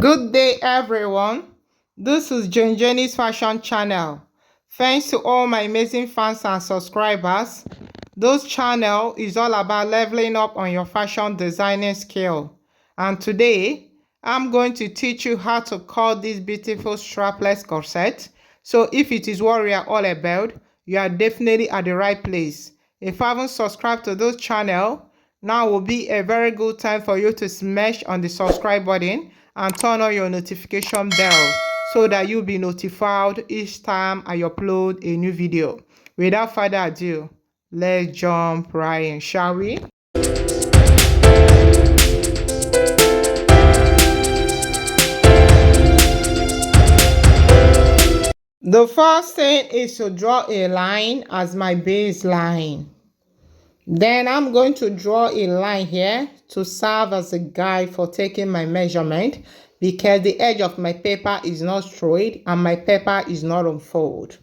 Good day, everyone. This is Jenny's Fashion Channel. Thanks to all my amazing fans and subscribers. This channel is all about leveling up on your fashion designing skill. And today, I'm going to teach you how to cut this beautiful strapless corset. So if it is what we are all about, you are definitely at the right place. If you haven't subscribed to this channel, now will be a very good time for you to smash on the subscribe button and turn on your notification bell so that you'll be notified each time I upload a new video. Without further ado, let's jump right in, shall we? The first thing is to draw a line as my baseline. Then I'm going to draw a line here to serve as a guide for taking my measurement because the edge of my paper is not straight and my paper is not unfold.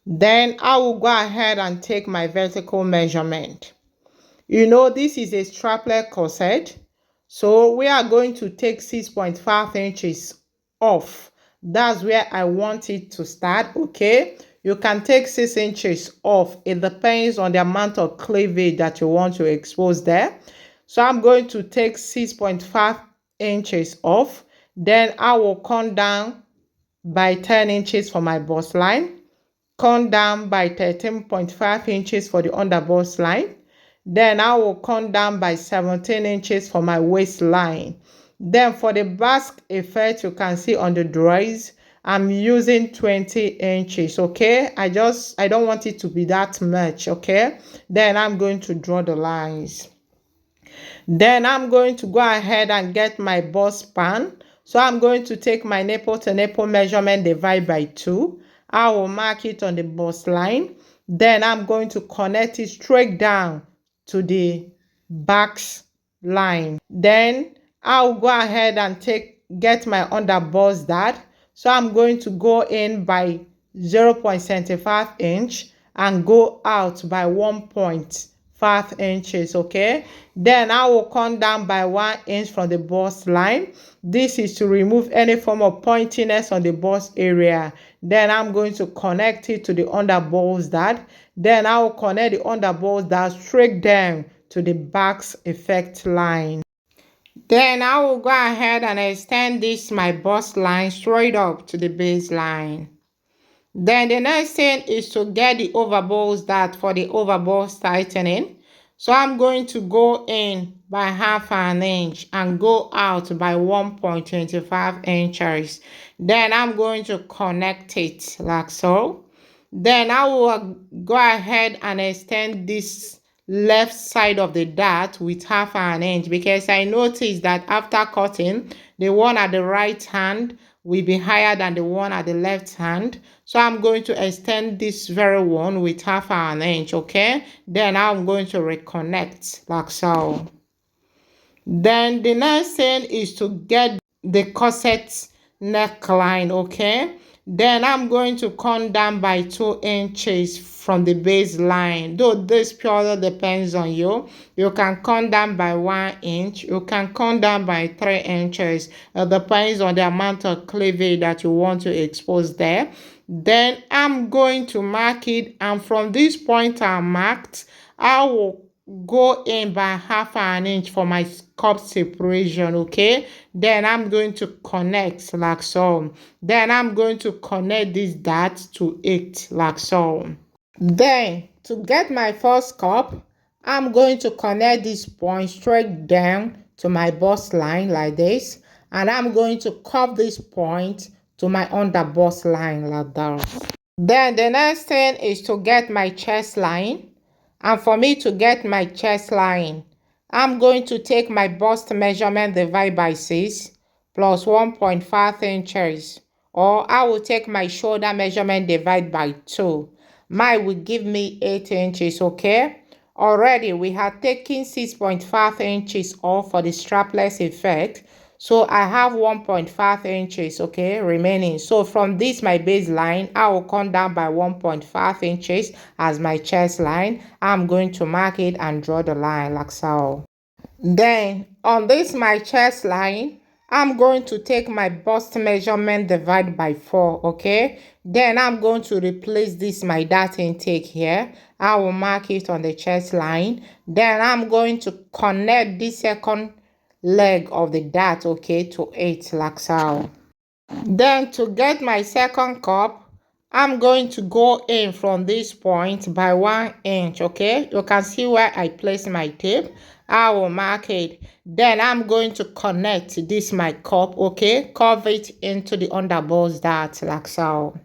Then I will go ahead and take my vertical measurement. You know, this is a strapless corset, so we are going to take 6.5 inches off. That's where I want it to start, okay? You can take 6 inches off. It depends on the amount of cleavage that you want to expose there. So I'm going to take 6.5 inches off. Then I will come down by 10 inches for my bust line. Come down by 13.5 inches for the under bust line. Then I will come down by 17 inches for my waistline. Then for the basque effect, you can see on the dress, I'm using 20 inches, okay? I don't want it to be that much, okay? Then I'm going to draw the lines. Then I'm going to go ahead and get my bust span. So I'm going to take my nipple to nipple measurement, divide by 2. I will mark it on the bust line. Then I'm going to connect it straight down to the back line. Then I'll go ahead and get my under bust dart. So I'm going to go in by 0.75 inch and go out by 1.5 inches, okay? Then I will come down by 1 inch from the bust line. This is to remove any form of pointiness on the bust area. Then I'm going to connect it to the under bust dart. Then I will connect the under bust dart straight down to the back effect line. Then I will go ahead and extend this my bust line straight up to the baseline. Then the next thing is to get the overbust dart for the overbust tightening. So I'm going to go in by 1/2 inch and go out by 1.25 inches. Then I'm going to connect it like so. Then I will go ahead and extend this left side of the dart with 1/2 inch because I noticed that after cutting, the one at the right hand will be higher than the one at the left hand. So I'm going to extend this very one with 1/2 inch, okay? Then I'm going to reconnect like so. Then the next thing is to get the corset neckline, okay? Then I'm going to come down by 2 inches from the baseline. Though this purely depends on you. You can come down by 1 inch. You can come down by 3 inches. It depends on the amount of cleavage that you want to expose there. Then I'm going to mark it. And from this point I marked, I will go in by 1/2 inch for my cup separation, okay? Then I'm going to connect like so. Then I'm going to connect this dart to it like so. Then to get my first cup, I'm going to connect this point straight down to my bust line like this, and I'm going to curve this point to my under bust line like that. Then the next thing is to get my chest line. And for me to get my chest line, I'm going to take my bust measurement divide by 6 plus 1.5 inches. Or I will take my shoulder measurement divide by 2. Mine will give me 8 inches, okay? Already we have taken 6.5 inches off for the strapless effect. So I have 1.5 inches, okay, remaining. So from this, my baseline, I will come down by 1.5 inches as my chest line. I'm going to mark it and draw the line like so. Then on this, my chest line, I'm going to take my bust measurement, divide by 4, okay? Then I'm going to replace this, my dart intake here. I will mark it on the chest line. Then I'm going to connect this second leg of the dart, okay, to it, like so. Then to get my second cup, I'm going to go in from this point by 1 inch, okay? You can see where I place my tape. I will mark it. Then I'm going to connect this my cup, okay? Curve it into the underboss dart like so.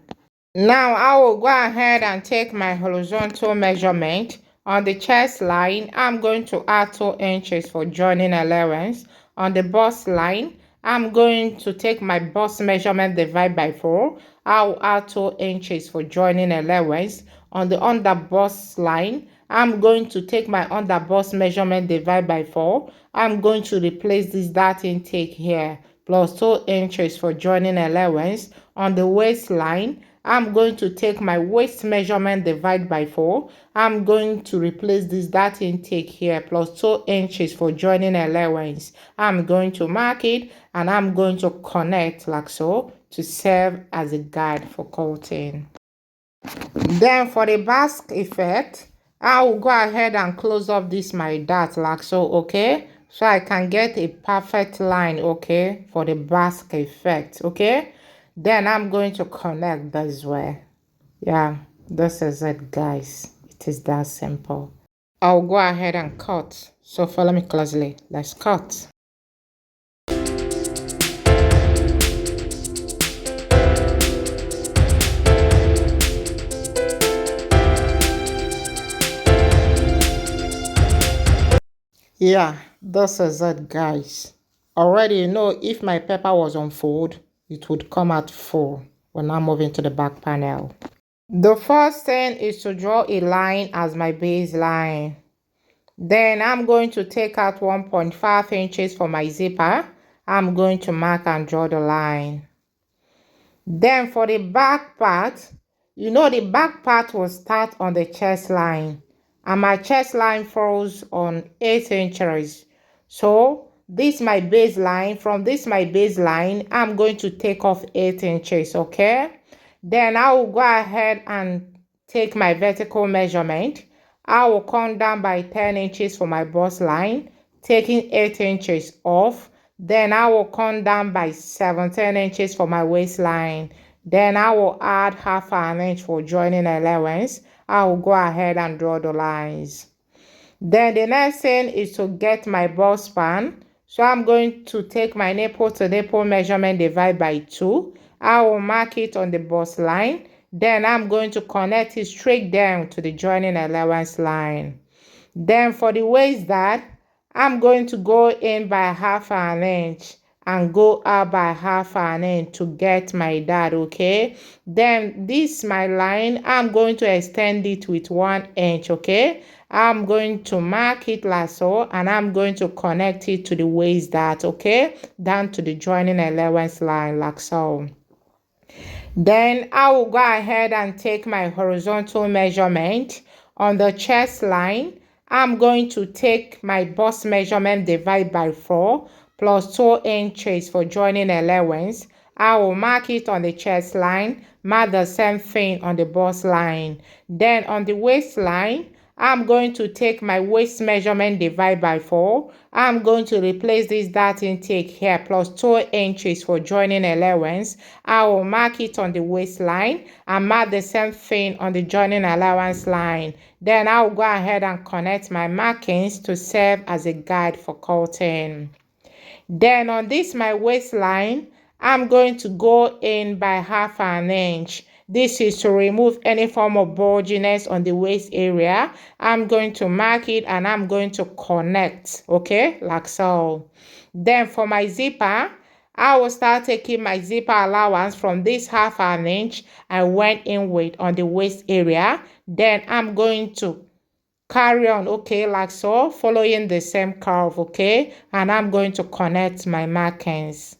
Now I will go ahead and take my horizontal measurement. On the chest line, I'm going to add 2 inches for joining allowance. On the bust line, I'm going to take my bust measurement, divide by 4. I'll add 2 inches for joining allowance. On the under bust line, I'm going to take my under bust measurement, divide by 4. I'm going to replace this dart intake here plus 2 inches for joining allowance. On the waistline, I'm going to take my waist measurement, divide by 4. I'm going to replace this dart intake here plus 2 inches for joining allowance. I'm going to mark it and I'm going to connect like so to serve as a guide for cutting. Then for the basque effect, I will go ahead and close up this my dart like so, okay? So I can get a perfect line, okay, for the basque effect, okay? Then I'm going to connect this way. Yeah, this is it, guys. It is that simple. I'll go ahead and cut. So follow me closely. Let's cut. Yeah, this is it, guys. Already you know if my paper was on fold, it would come out full when I'm moving to the back panel. The first thing is to draw a line as my baseline. Then I'm going to take out 1.5 inches for my zipper. I'm going to mark and draw the line. Then for the back part, you know the back part will start on the chest line. And my chest line falls on 8 inches. So this my baseline. From this my baseline, I'm going to take off 8 inches, okay? Then I will go ahead and take my vertical measurement. I will come down by 10 inches for my bust line, taking 8 inches off. Then I will come down by 17 inches for my waistline. Then I will add half an inch for joining allowance. I will go ahead and draw the lines. Then the next thing is to get my bust span. So I'm going to take my nipple to nipple measurement, divide by 2. I will mark it on the bust line. Then I'm going to connect it straight down to the joining allowance line. Then for the waist dart, I'm going to go in by half an inch and go out by half an inch to get my dart, okay? Then this my line, I'm going to extend it with 1 inch, okay? I'm going to mark it like so and I'm going to connect it to the waist dart, okay? Down to the joining allowance line like so. Then I will go ahead and take my horizontal measurement on the chest line. I'm going to take my bust measurement, divide by 4 plus 2 inches for joining allowance. I will mark it on the chest line, mark the same thing on the bust line. Then on the waistline, I'm going to take my waist measurement, divide by 4. I'm going to replace this dart intake here plus 2 inches for joining allowance. I will mark it on the waistline and mark the same thing on the joining allowance line. Then I will go ahead and connect my markings to serve as a guide for cutting. Then on this my waistline, I'm going to go in by half an inch. This is to remove any form of bulginess on the waist area. I'm going to mark it and I'm going to connect, okay, like so. Then for my zipper, I will start taking my zipper allowance from this half an inch and went in with on the waist area. Then I'm going to carry on, okay, like so, following the same curve, okay, and I'm going to connect my markings.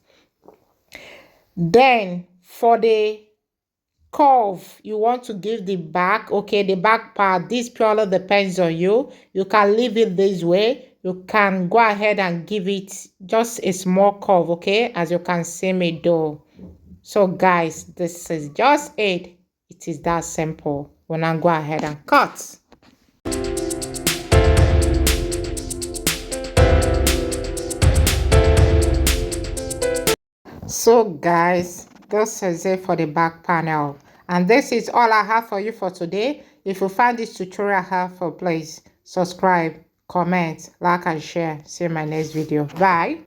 Then for the curve you want to give the back, okay, the back part, this purely depends on you. You can leave it this way, you can go ahead and give it just a small curve, okay, as you can see me do. So guys, this is just it. It is that simple. We'll now go ahead and cut. So guys, this is it for the back panel, and this is all I have for you for today. If you find this tutorial helpful, please subscribe, comment, like and share. See you in my next video. Bye.